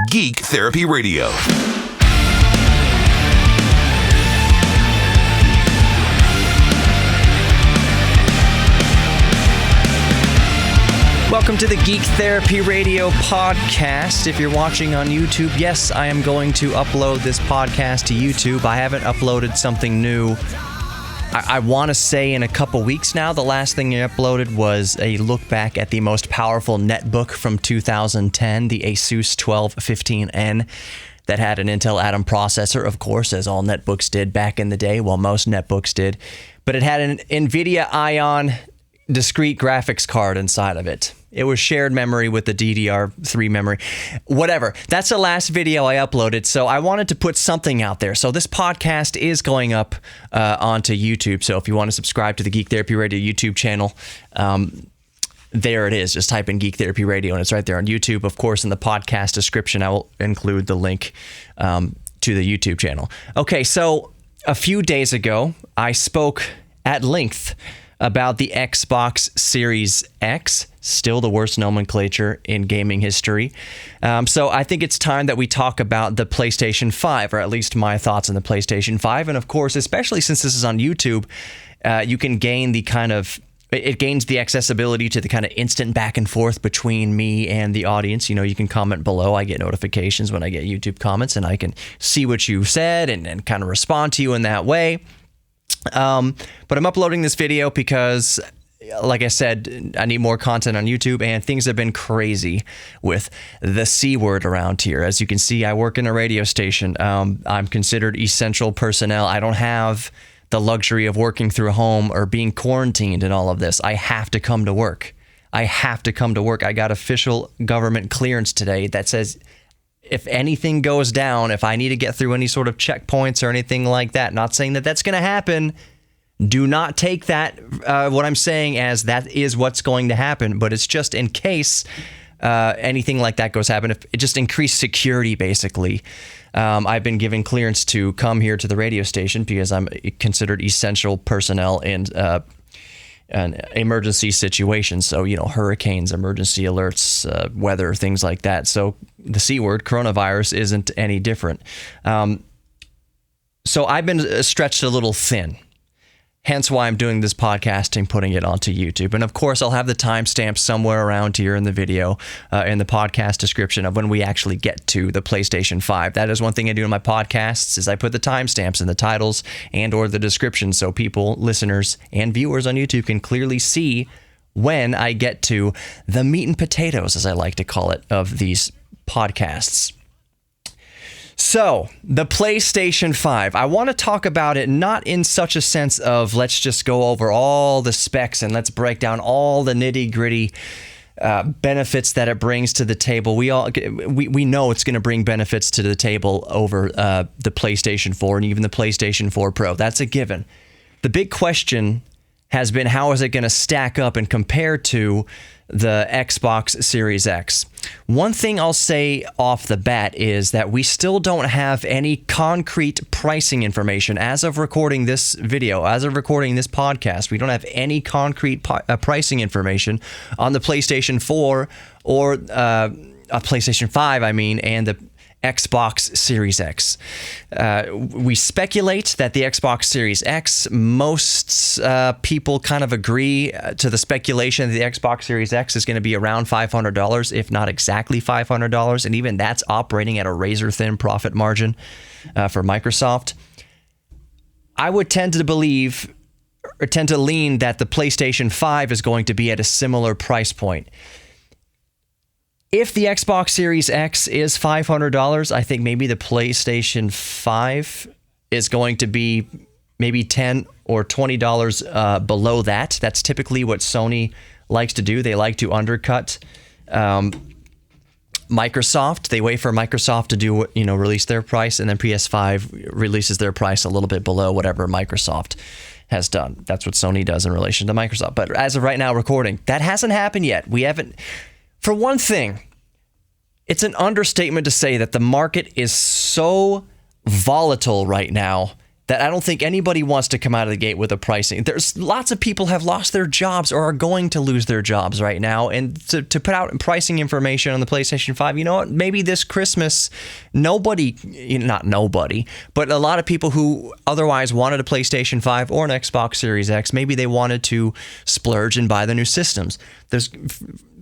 Geek Therapy Radio. Welcome to the Geek Therapy Radio podcast. If you're watching on YouTube, yes, I am going to upload this podcast to YouTube. I haven't uploaded something new. I want to say in a couple weeks now. The last thing I uploaded was a look back at the most powerful netbook from 2010, the Asus 1215N, that had an Intel Atom processor, of course, as all netbooks did back in the day, well, most netbooks did. But it had an NVIDIA Ion discrete graphics card inside of it. It was shared memory with the DDR3 memory. Whatever. That's the last video I uploaded, so I wanted to put something out there. So this podcast is going up onto YouTube. So if you want to subscribe to the Geek Therapy Radio YouTube channel, there it is. Just type in Geek Therapy Radio, and it's right there on YouTube. Of course, in the podcast description, I will include the link to the YouTube channel. Okay, so a few days ago, I spoke at length about the Xbox Series X, still the worst nomenclature in gaming history. So I think it's time that we talk about the PlayStation 5, or at least my thoughts on the PlayStation 5. And of course, especially since this is on YouTube, you can gain it gains the accessibility to the kind of instant back and forth between me and the audience. You know, you can comment below. I get notifications when I get YouTube comments, and I can see what you said and kind of respond to you in that way. But I'm uploading this video because, like I said, I need more content on YouTube, and things have been crazy with the C word around here. As you can see, I work in a radio station. I'm considered essential personnel. I don't have the luxury of working through home or being quarantined and all of this. I have to come to work. I got official government clearance today that says if anything goes down, if I need to get through any sort of checkpoints or anything like that, not saying that that's going to happen, do not take that, what I'm saying as that is what's going to happen, but it's just in case anything like that goes happen. If it just increased security, basically. I've been given clearance to come here to the radio station because I'm considered essential personnel in an emergency situation. So, you know, hurricanes, emergency alerts, weather, things like that. So the C word, coronavirus, isn't any different. So I've been stretched a little thin. Hence why I'm doing this podcast and putting it onto YouTube. And of course, I'll have the timestamp somewhere around here in the video, in the podcast description of when we actually get to the PlayStation 5. That is one thing I do in my podcasts, is I put the timestamps in the titles and or the description so people, listeners, and viewers on YouTube can clearly see when I get to the meat and potatoes, as I like to call it, of these podcasts. So, the PlayStation 5, I want to talk about it not in such a sense of let's just go over all the specs and let's break down all the nitty-gritty benefits that it brings to the table. We know it's going to bring benefits to the table over the PlayStation 4 and even the PlayStation 4 Pro. That's a given. The big question has been, how is it going to stack up and compare to the Xbox Series X? One thing I'll say off the bat is that we still don't have any concrete pricing information as of recording this video, as of recording this podcast. We don't have any concrete pricing information on the PlayStation 4 or PlayStation 5, and the Xbox Series X. We speculate that the Xbox Series X, most people kind of agree to the speculation that the Xbox Series X is going to be around $500, if not exactly $500, and even that's operating at a razor-thin profit margin for Microsoft. I would tend to lean that the PlayStation 5 is going to be at a similar price point. If the Xbox Series X is $500, I think maybe the PlayStation 5 is going to be maybe $10 or $20 below that. That's typically what Sony likes to do. They like to undercut Microsoft. They wait for Microsoft to do release their price, and then PS5 releases their price a little bit below whatever Microsoft has done. That's what Sony does in relation to Microsoft. But as of right now recording, that hasn't happened yet. We haven't. For one thing, it's an understatement to say that the market is so volatile right now that I don't think anybody wants to come out of the gate with a pricing. There's lots of people have lost their jobs or are going to lose their jobs right now. And to put out pricing information on the PlayStation 5, you know what? Maybe this Christmas, not nobody, but a lot of people who otherwise wanted a PlayStation 5 or an Xbox Series X, maybe they wanted to splurge and buy the new systems.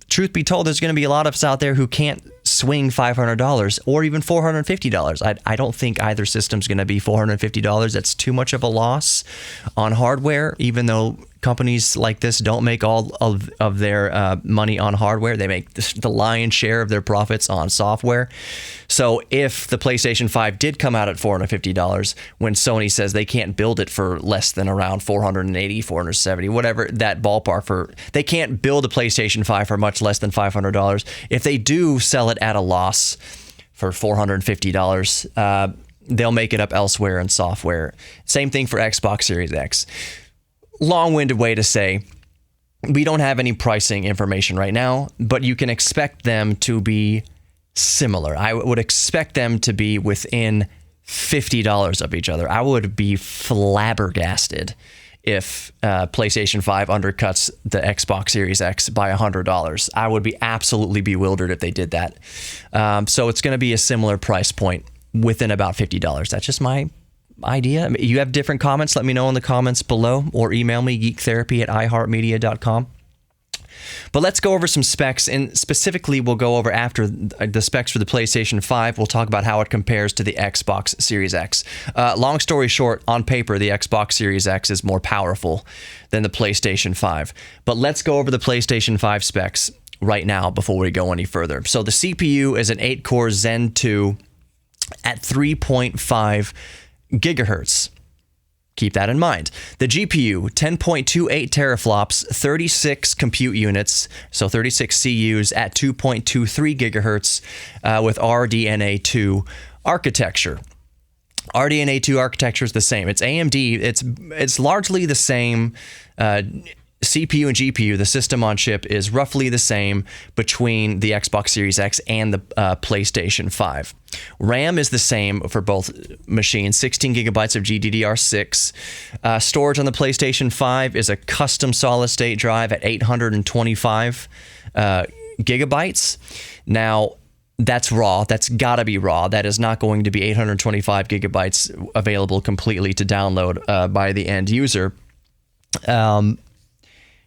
Truth be told, there's going to be a lot of us out there who can't swing $500 or even $450. I don't think either system's going to be $450. That's too much of a loss on hardware, even though companies like this don't make all of their money on hardware. They make the lion's share of their profits on software. So if the PlayStation 5 did come out at $450, when Sony says they can't build it for less than around $480, $470, whatever that ballpark they can't build a PlayStation 5 for much less than $500. If they do sell it at a loss for $450, they'll make it up elsewhere in software. Same thing for Xbox Series X. Long-winded way to say we don't have any pricing information right now, but you can expect them to be similar. I would expect them to be within $50 of each other. I would be flabbergasted if PlayStation 5 undercuts the Xbox Series X by $100. I would be absolutely bewildered if they did that. So it's going to be a similar price point within about $50. That's just my idea. You have different comments, let me know in the comments below, or email me, geektherapy@iheartmedia.com. But let's go over some specs, and specifically we'll go over after the specs for the PlayStation 5. We'll talk about how it compares to the Xbox Series X. Long story short, on paper, the Xbox Series X is more powerful than the PlayStation 5. But let's go over the PlayStation 5 specs right now before we go any further. So the CPU is an 8-core Zen 2 at 3.5 gigahertz. Keep that in mind. The GPU, 10.28 teraflops, 36 compute units, so 36 CUs at 2.23 gigahertz with RDNA2 architecture. RDNA2 architecture is the same. It's AMD. It's largely the same. CPU and GPU, the system on chip, is roughly the same between the Xbox Series X and the PlayStation 5. RAM is the same for both machines, 16 gigabytes of GDDR6. Storage on the PlayStation 5 is a custom solid-state drive at 825 gigabytes. Now, that's raw. That's got to be raw. That is not going to be 825 gigabytes available completely to download by the end user.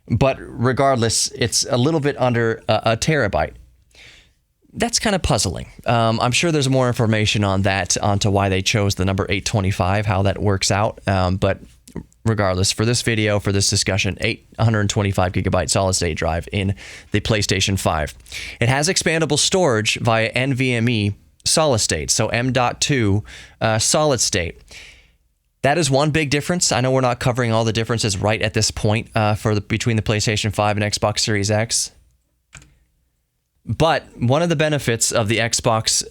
But regardless, it's a little bit under a terabyte. That's kind of puzzling. I'm sure there's more information on that, onto why they chose the number 825, how that works out. But regardless, for this video, for this discussion, 825 gigabyte solid state drive in the PlayStation 5. It has expandable storage via NVMe solid state, so M.2 solid state. That is one big difference. I know we're not covering all the differences right at this point between the PlayStation 5 and Xbox Series X. But one of the benefits of the Xbox,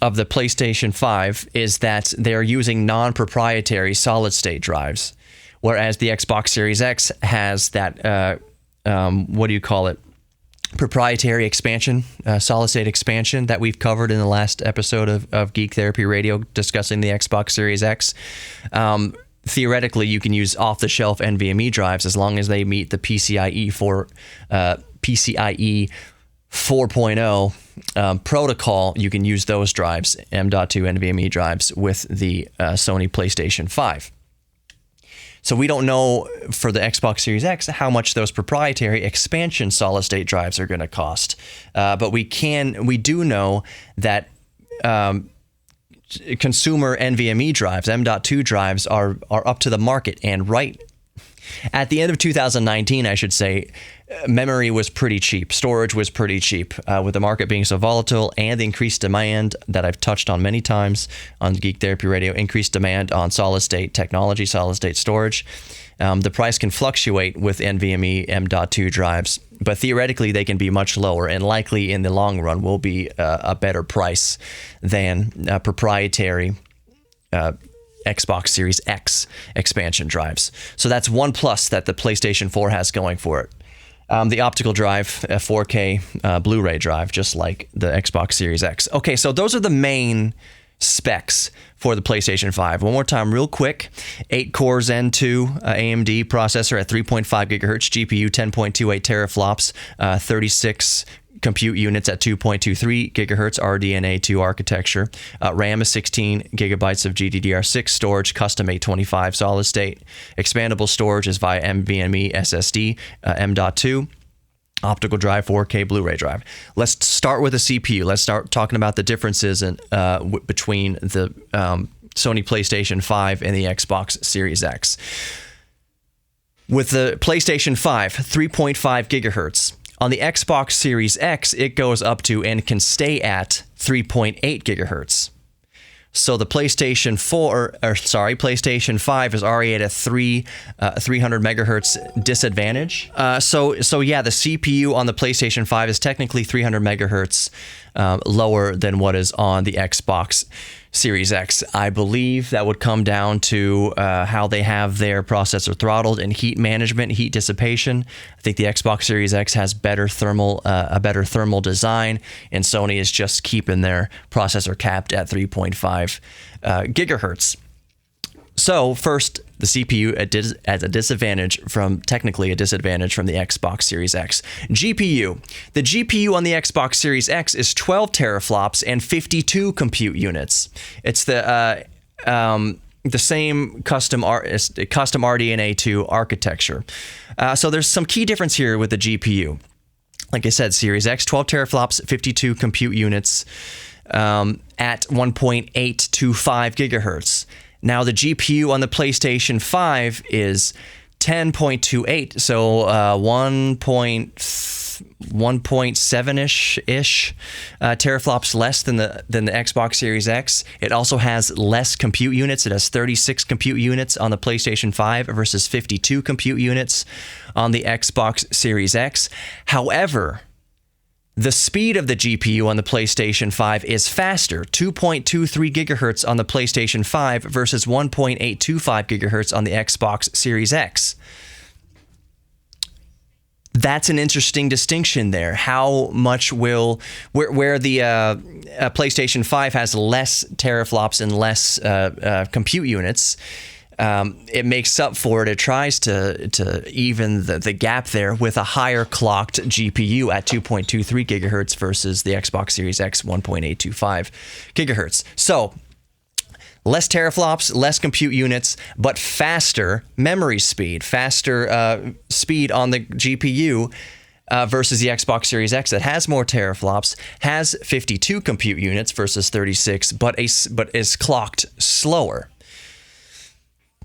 of the PlayStation 5, is that they're using non-proprietary solid-state drives, whereas the Xbox Series X has that, proprietary expansion, solid-state expansion that we've covered in the last episode of Geek Therapy Radio discussing the Xbox Series X. Theoretically, you can use off-the-shelf NVMe drives as long as they meet the PCIe 4.0 protocol. You can use those drives, M.2 NVMe drives, with the Sony PlayStation 5. So we don't know for the Xbox Series X how much those proprietary expansion solid-state drives are going to cost. But we do know that consumer NVMe drives, M.2 drives, are up to the market. And right at the end of 2019, I should say, memory was pretty cheap. Storage was pretty cheap. With the market being so volatile and the increased demand that I've touched on many times on Geek Therapy Radio, increased demand on solid-state technology, solid-state storage, the price can fluctuate with NVMe M.2 drives, but theoretically they can be much lower, and likely in the long run will be a better price than proprietary Xbox Series X expansion drives. So that's one plus that the PlayStation 4 has going for it. The optical drive, a 4K Blu-ray drive, just like the Xbox Series X. Okay, so those are the main specs for the PlayStation 5. One more time, real quick. 8 core Zen 2 AMD processor at 3.5 gigahertz, GPU 10.28 teraflops, 36 compute units at 2.23 gigahertz RDNA2 architecture. RAM is 16 gigabytes of GDDR6 storage, custom 825 solid state. Expandable storage is via NVMe SSD M.2. Optical drive, 4K Blu-ray drive. Let's start with the CPU. Let's start talking about the differences between the Sony PlayStation 5 and the Xbox Series X. With the PlayStation 5, 3.5 gigahertz. On the Xbox Series X, it goes up to and can stay at 3.8 gigahertz. So the PlayStation 5 is already at a 300 megahertz disadvantage. So yeah, the CPU on the PlayStation 5 is technically 300 megahertz lower than what is on the Xbox Series X. I believe that would come down to how they have their processor throttled and heat management, heat dissipation. I think the Xbox Series X has a better thermal design, and Sony is just keeping their processor capped at 3.5 gigahertz. So first, the CPU at a disadvantage technically a disadvantage from the Xbox Series X. GPU. The GPU on the Xbox Series X is 12 teraflops and 52 compute units. It's the same custom RDNA2 architecture. So there's some key difference here with the GPU. Like I said, Series X, 12 teraflops, 52 compute units at 1.825 gigahertz. Now, the GPU on the PlayStation 5 is 10.28, so 1.7-ish teraflops less than the Xbox Series X. It also has less compute units. It has 36 compute units on the PlayStation 5 versus 52 compute units on the Xbox Series X. However, the speed of the GPU on the PlayStation 5 is faster, 2.23 gigahertz on the PlayStation 5 versus 1.825 gigahertz on the Xbox Series X. That's an interesting distinction there. How much where the PlayStation 5 has less teraflops and less compute units, it makes up for it. It tries to even the gap there with a higher clocked GPU at 2.23 gigahertz versus the Xbox Series X 1.825 gigahertz. So less teraflops, less compute units, but faster memory speed, faster speed on the GPU versus the Xbox Series X that has more teraflops, has 52 compute units versus 36, but is clocked slower.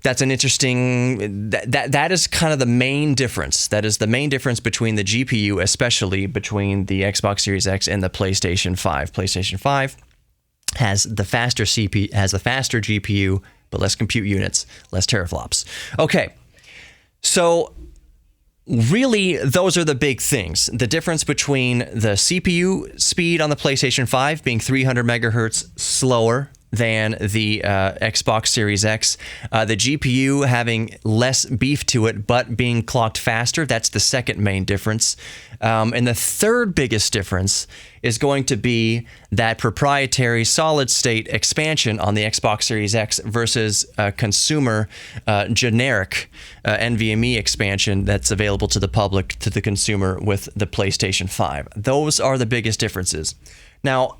That's an interesting, that is kind of the main difference. That is the main difference between the GPU, especially between the Xbox Series X and the PlayStation 5. PlayStation 5 has the faster GPU, but less compute units, less teraflops. Okay, so really, those are the big things. The difference between the CPU speed on the PlayStation 5 being 300 megahertz slower than the Xbox Series X. The GPU having less beef to it, but being clocked faster. That's the second main difference. And the third biggest difference is going to be that proprietary solid-state expansion on the Xbox Series X versus consumer generic NVMe expansion that's available to the public, to the consumer with the PlayStation 5. Those are the biggest differences. Now,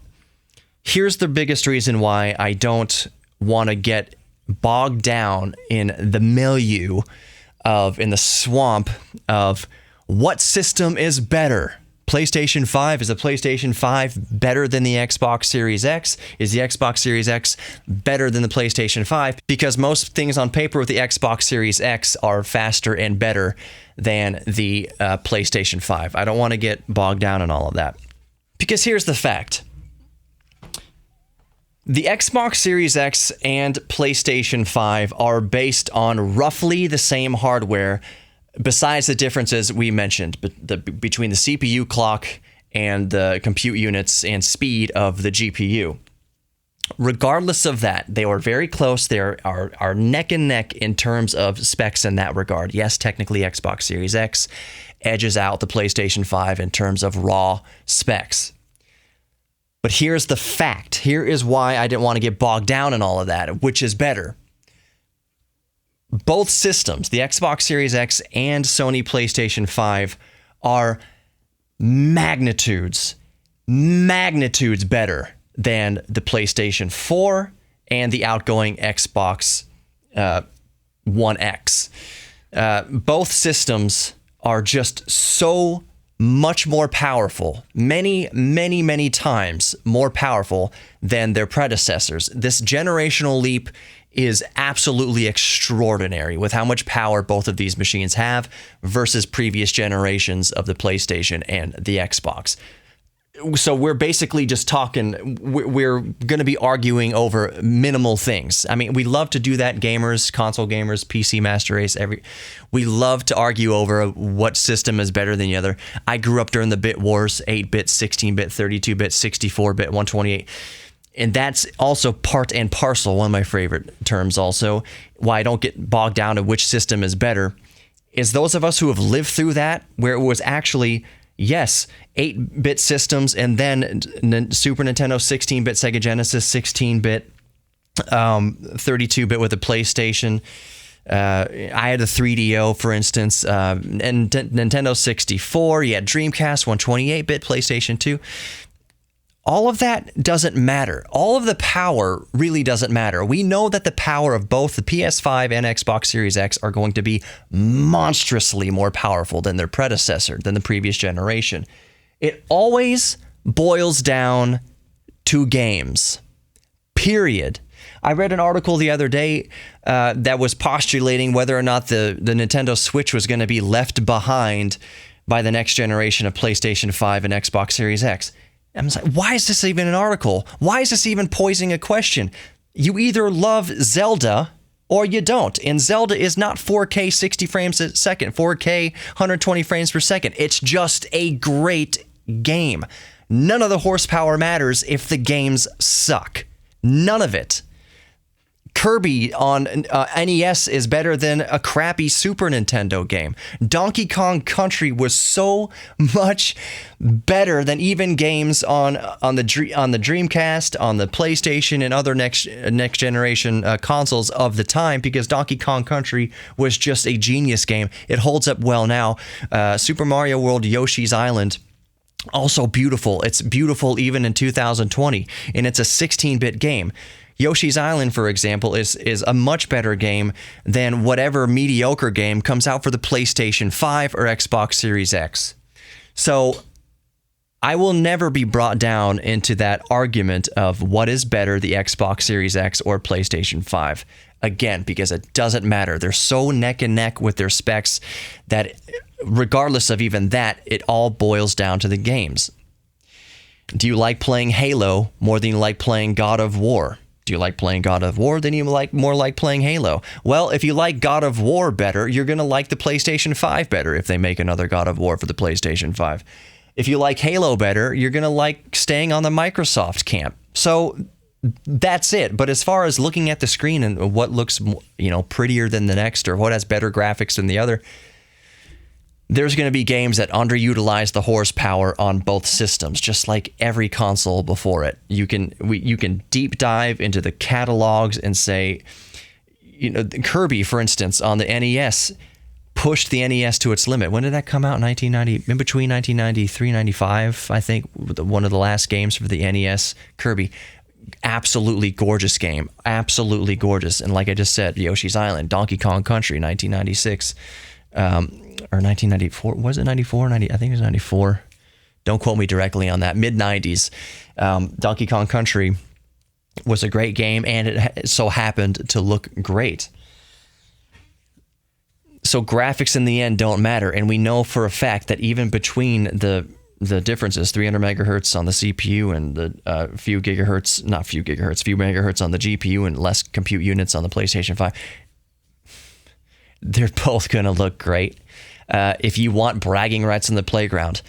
here's the biggest reason why I don't want to get bogged down in the milieu in the swamp of what system is better. PlayStation 5, is the PlayStation 5 better than the Xbox Series X? Is the Xbox Series X better than the PlayStation 5? Because most things on paper with the Xbox Series X are faster and better than the PlayStation 5. I don't want to get bogged down in all of that. Because here's the fact. The Xbox Series X and PlayStation 5 are based on roughly the same hardware, besides the differences we mentioned between the CPU clock and the compute units and speed of the GPU. Regardless of that, they are very close. They are neck and neck in terms of specs in that regard. Yes, technically Xbox Series X edges out the PlayStation 5 in terms of raw specs. But here's the fact. Here is why I didn't want to get bogged down in all of that. Which is better? Both systems, the Xbox Series X and Sony PlayStation 5, are magnitudes better than the PlayStation 4 and the outgoing Xbox One X. Both systems are just so much more powerful, many times more powerful than their predecessors. This generational leap is absolutely extraordinary with how much power both of these machines have versus previous generations of the PlayStation and the Xbox. So we're basically just talking, we're going to be arguing over minimal things. I mean, we love to do that, gamers, console gamers, PC Master Race, we love to argue over what system is better than the other. I grew up during the bit wars, 8-bit, 16-bit, 32-bit, 64-bit, 128. And that's also part and parcel, one of my favorite terms also, why I don't get bogged down to which system is better, is those of us who have lived through that, where it was actually, yes, 8-bit systems and then Super Nintendo, 16-bit, Sega Genesis, 16-bit, 32-bit with the PlayStation. I had a 3DO, for instance, and Nintendo 64. You had Dreamcast, 128-bit, PlayStation 2. All of that doesn't matter. All of the power really doesn't matter. We know that the power of both the PS5 and Xbox Series X are going to be monstrously more powerful than their predecessor, than the previous generation. It always boils down to games. Period. I read an article the other day that was postulating whether or not the Nintendo Switch was going to be left behind by the next generation of PlayStation 5 and Xbox Series X. I'm like, why is this even an article? Why is this even posing a question? You either love Zelda or you don't. And Zelda is not 4K 60 frames a second, 4K 120 frames per second. It's just a great game. None of the horsepower matters if the games suck. None of it. Kirby on NES is better than a crappy Super Nintendo game. Donkey Kong Country was so much better than even games on the Dreamcast, on the PlayStation, and other next generation consoles of the time, because Donkey Kong Country was just a genius game. It holds up well now. Super Mario World, Yoshi's Island, also beautiful. It's beautiful even in 2020, and it's a 16-bit game. Yoshi's Island, for example, is a much better game than whatever mediocre game comes out for the PlayStation 5 or Xbox Series X. So I will never be brought down into that argument of what is better, the Xbox Series X or PlayStation 5. Again, because it doesn't matter. They're so neck and neck with their specs that regardless of even that, it all boils down to the games. Do you like playing Halo more than you like playing God of War? Do you like playing God of War? Then you more like playing Halo. Well, if you like God of War better, you're going to like the PlayStation 5 better if they make another God of War for the PlayStation 5. If you like Halo better, you're going to like staying on the Microsoft camp. So that's it. But as far as looking at the screen and what looks, prettier than the next, or what has better graphics than the other, there's going to be games that underutilize the horsepower on both systems, just like every console before it. You can deep dive into the catalogs and say, Kirby, for instance, on the NES, pushed the NES to its limit. When did that come out? 1990, in between 1993 and 95, I think, one of the last games for the NES, Kirby. Absolutely gorgeous game. Absolutely gorgeous. And like I just said, Yoshi's Island, Donkey Kong Country, 1996. Or 1994, was it 94? I think it was 94. Don't quote me directly on that. Mid-90s. Donkey Kong Country was a great game, and it so happened to look great. So graphics in the end don't matter, and we know for a fact that even between the differences, 300 megahertz on the CPU and the few megahertz on the GPU and less compute units on the PlayStation 5, they're both going to look great. If you want bragging rights in the playground,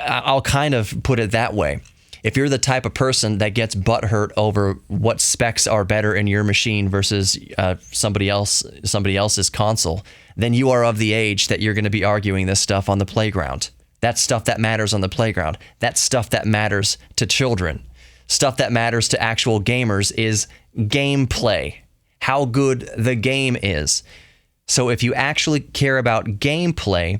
I'll kind of put it that way. If you're the type of person that gets butthurt over what specs are better in your machine versus somebody else's console, then you are of the age that you're going to be arguing this stuff on the playground. That's stuff that matters on the playground. That's stuff that matters to children. Stuff that matters to actual gamers is gameplay, how good the game is. So if you actually care about gameplay,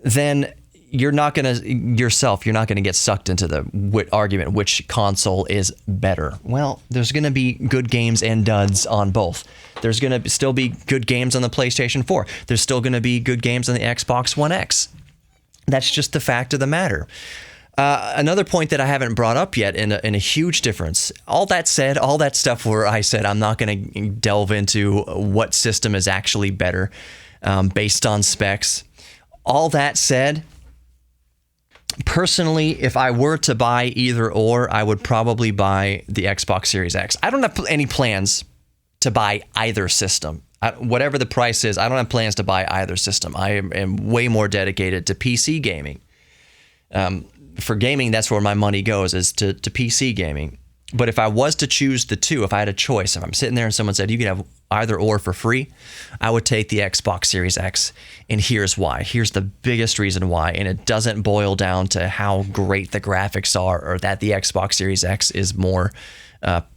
then you're not going to get sucked into the argument which console is better. Well, there's going to be good games and duds on both. There's going to still be good games on the PlayStation 4. There's still going to be good games on the Xbox One X. That's just the fact of the matter. Another point that I haven't brought up yet in a huge difference. All that said, all that stuff where I said I'm not going to delve into what system is actually better based on specs. All that said, personally, if I were to buy either or, I would probably buy the Xbox Series X. I don't have any plans to buy either system. Whatever the price is, I don't have plans to buy either system. I am way more dedicated to PC gaming. For gaming, that's where my money goes, is to PC gaming. But if I was to choose the two, if I had a choice, if I'm sitting there and someone said you could have either or for free, I would take the Xbox Series X. And here's why. Here's the biggest reason why. And it doesn't boil down to how great the graphics are or that the Xbox Series X is more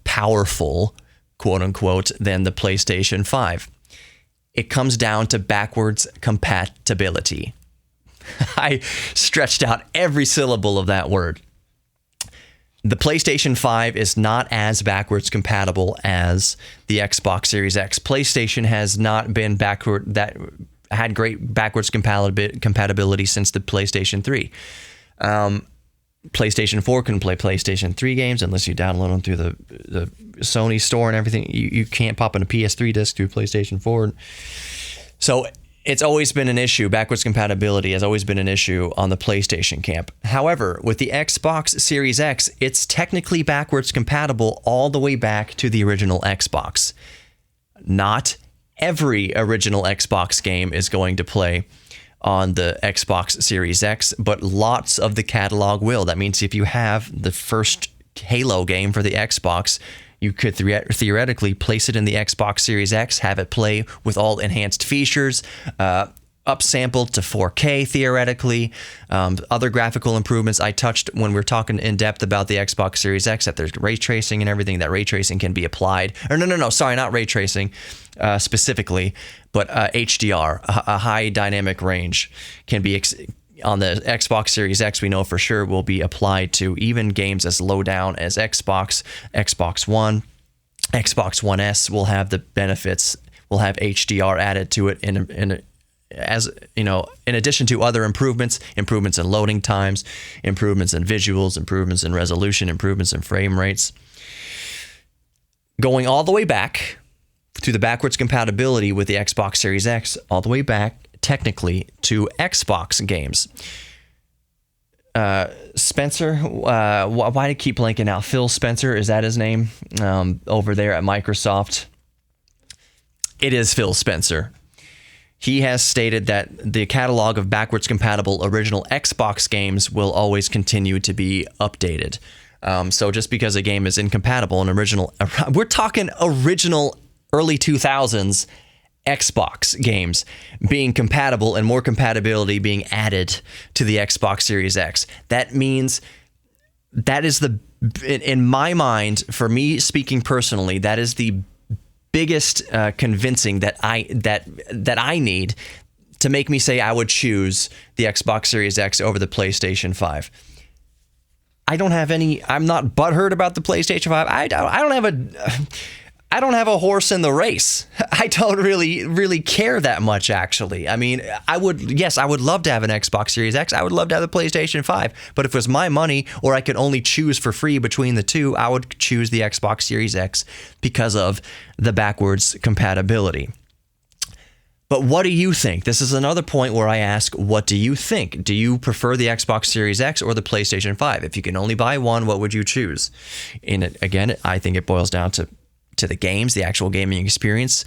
powerful, quote unquote, than the PlayStation 5. It comes down to backwards compatibility. I stretched out every syllable of that word. The PlayStation 5 is not as backwards compatible as the Xbox Series X. PlayStation has not been had great backwards compatibility since the PlayStation 3. PlayStation 4 can play PlayStation 3 games unless you download them through the Sony store and everything. You can't pop in a PS3 disc through PlayStation 4. So it's always been an issue. Backwards compatibility has always been an issue on the PlayStation camp. However, with the Xbox Series X, it's technically backwards compatible all the way back to the original Xbox. Not every original Xbox game is going to play on the Xbox Series X, but lots of the catalog will. That means if you have the first Halo game for the Xbox, you could theoretically place it in the Xbox Series X, have it play with all enhanced features, upsampled to 4K theoretically, other graphical improvements. I touched when we were talking in depth about the Xbox Series X that there's ray tracing and everything. That ray tracing can be applied. Or no, sorry, not ray tracing specifically, but HDR, a high dynamic range, can be on the Xbox Series X, we know for sure will be applied to even games as low down as Xbox One. Xbox One S will have the benefits, will have HDR added to it in addition to other improvements in loading times, improvements in visuals, improvements in resolution, improvements in frame rates. Going all the way back to the backwards compatibility with the Xbox Series X, all the way back technically to Xbox games. Spencer, why do I keep blanking out? Phil Spencer, is that his name? Over there at Microsoft. It is Phil Spencer. He has stated that the catalog of backwards compatible original Xbox games will always continue to be updated. So just because a game is incompatible, we're talking original early 2000s Xbox games being compatible and more compatibility being added to the Xbox Series X. That means that is in my mind, for me speaking personally, that is the biggest convincing that I need to make me say I would choose the Xbox Series X over the PlayStation 5. I'm not butthurt about the PlayStation 5. I don't have a horse in the race. I don't really care that much, actually. I mean, I would love to have an Xbox Series X. I would love to have the PlayStation 5. But if it was my money or I could only choose for free between the two, I would choose the Xbox Series X because of the backwards compatibility. But what do you think? This is another point where I ask, what do you think? Do you prefer the Xbox Series X or the PlayStation 5? If you can only buy one, what would you choose? And again, I think it boils down to to the games, the actual gaming experience.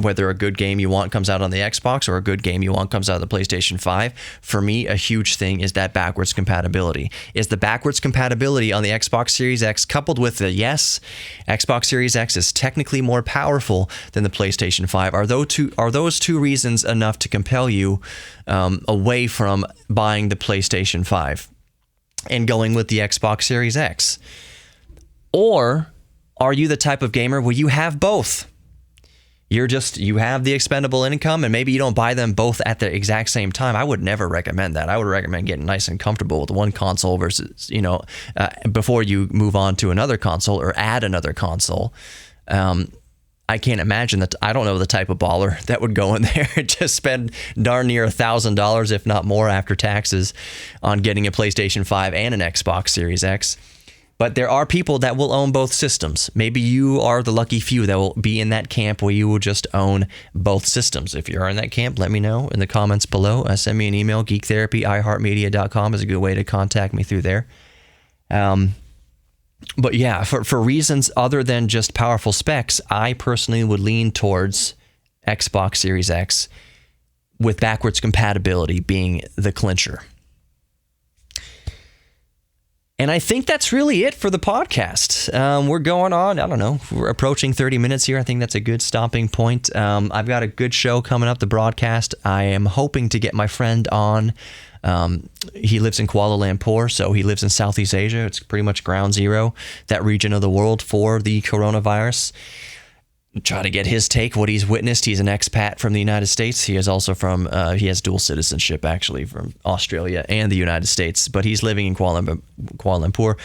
Whether a good game you want comes out on the Xbox or a good game you want comes out of the PlayStation 5. For me, a huge thing is that backwards compatibility. Is the backwards compatibility on the Xbox Series X coupled with the yes, Xbox Series X is technically more powerful than the PlayStation 5. Are those two reasons enough to compel you away from buying the PlayStation 5 and going with the Xbox Series X? Or are you the type of gamer where you have both? You have the expendable income and maybe you don't buy them both at the exact same time. I would never recommend that. I would recommend getting nice and comfortable with one console versus, before you move on to another console or add another console. I can't imagine that. I don't know the type of baller that would go in there and just spend darn near $1,000, if not more after taxes, on getting a PlayStation 5 and an Xbox Series X. But there are people that will own both systems. Maybe you are the lucky few that will be in that camp where you will just own both systems. If you're in that camp, let me know in the comments below. Send me an email, geektherapy@iheartmedia.com is a good way to contact me through there. But yeah, for reasons other than just powerful specs, I personally would lean towards Xbox Series X, with backwards compatibility being the clincher. And I think that's really it for the podcast. We're going on, I don't know, we're approaching 30 minutes here. I think that's a good stopping point. I've got a good show coming up, the broadcast. I am hoping to get my friend on. He lives in Kuala Lumpur, so he lives in Southeast Asia. It's pretty much ground zero, that region of the world for the coronavirus. Try to get his take, what he's witnessed. He's an expat from the United States. He is also he has dual citizenship, actually, from Australia and the United States. But he's living in Kuala Lumpur,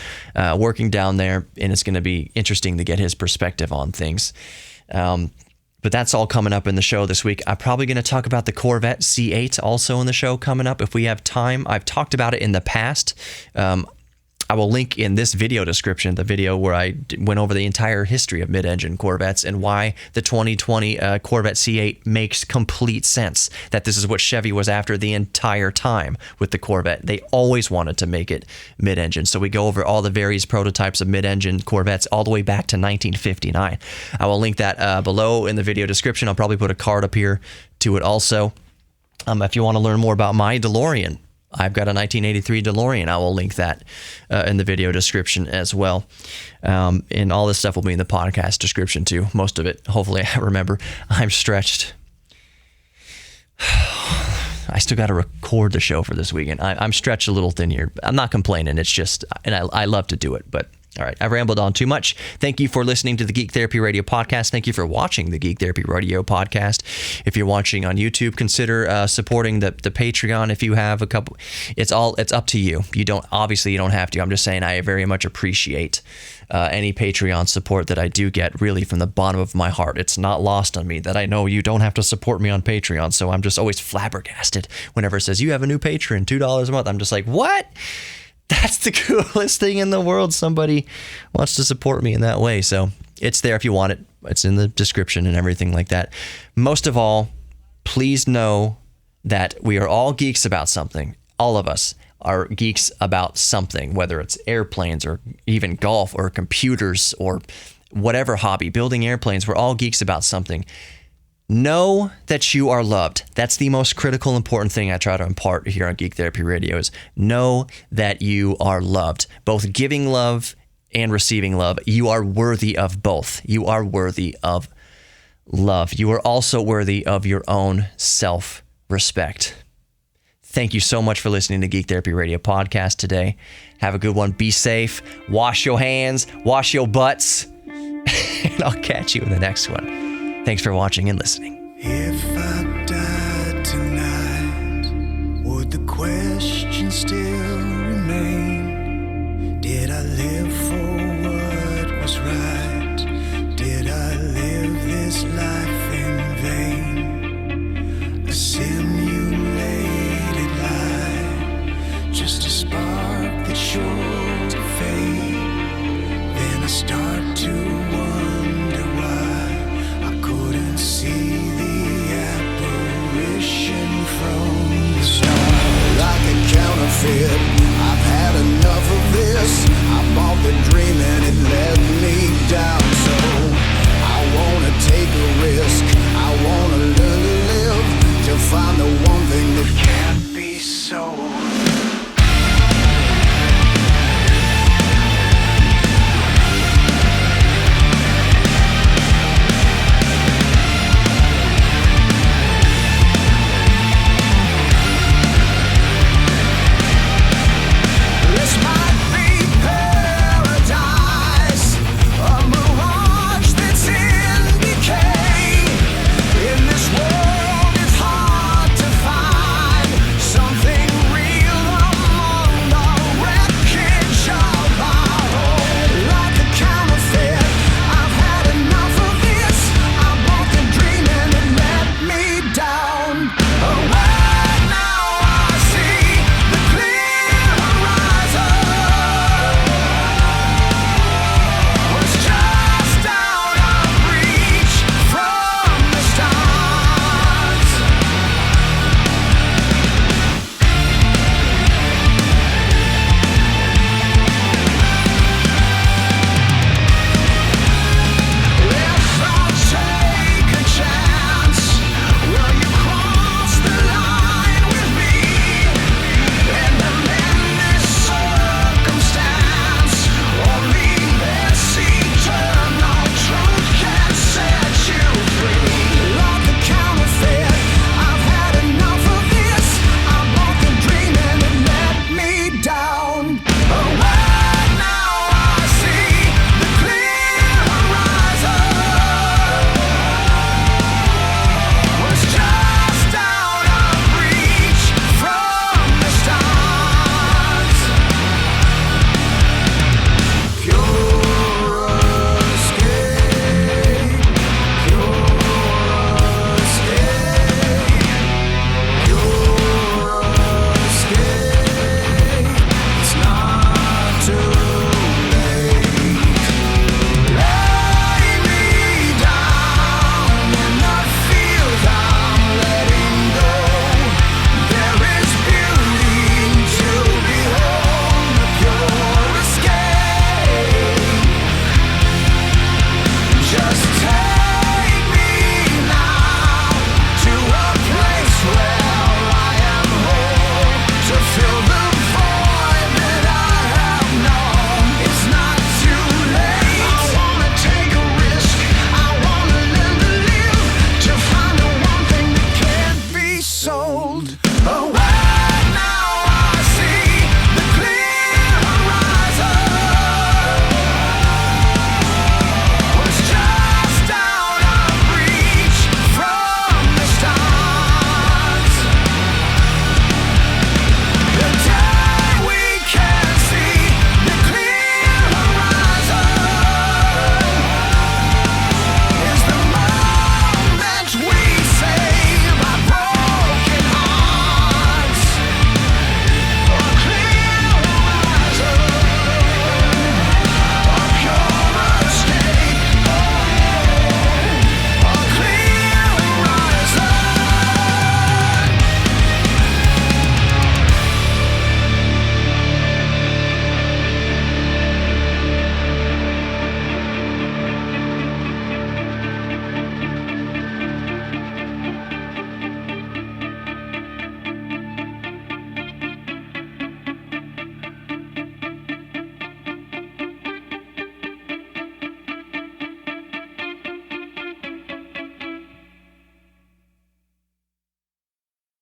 working down there, and it's going to be interesting to get his perspective on things. But that's all coming up in the show this week. I'm probably going to talk about the Corvette C8 also in the show coming up if we have time. I've talked about it in the past. I will link in this video description the video where I went over the entire history of mid-engine Corvettes and why the 2020 Corvette C8 makes complete sense, that this is what Chevy was after the entire time with the Corvette. They always wanted to make it mid-engine. So we go over all the various prototypes of mid-engine Corvettes all the way back to 1959. I will link that below in the video description. I'll probably put a card up here to it also. If you want to learn more about my DeLorean, I've got a 1983 DeLorean. I will link that in the video description as well. And all this stuff will be in the podcast description too. Most of it, hopefully I remember. I'm stretched. I still got to record the show for this weekend. I'm stretched a little thin here. I'm not complaining. It's just, and I love to do it, but all right, I've rambled on too much. Thank you for listening to the Geek Therapy Radio podcast. Thank you for watching the Geek Therapy Radio podcast. If you're watching on YouTube, consider supporting the Patreon. If you have a couple, it's up to you. You don't have to. I'm just saying I very much appreciate any Patreon support that I do get, really from the bottom of my heart. It's not lost on me that I know you don't have to support me on Patreon, so I'm just always flabbergasted whenever it says you have a new patron, $2 a month. I'm just like, what? That's the coolest thing in the world. Somebody wants to support me in that way. So it's there if you want it. It's in the description and everything like that. Most of all, please know that we are all geeks about something. All of us are geeks about something, whether it's airplanes or even golf or computers or whatever hobby, building airplanes. We're all geeks about something. Know that you are loved. That's the most critical, important thing I try to impart here on Geek Therapy Radio is know that you are loved. Both giving love and receiving love. You are worthy of both. You are worthy of love. You are also worthy of your own self-respect. Thank you so much for listening to Geek Therapy Radio podcast today. Have a good one. Be safe. Wash your hands. Wash your butts. And I'll catch you in the next one. Thanks for watching and listening. If I died tonight, would the question still remain? Did I live for what was right? Did I live this life in vain? A simulated lie, just a spark that's sure to fade. Then a star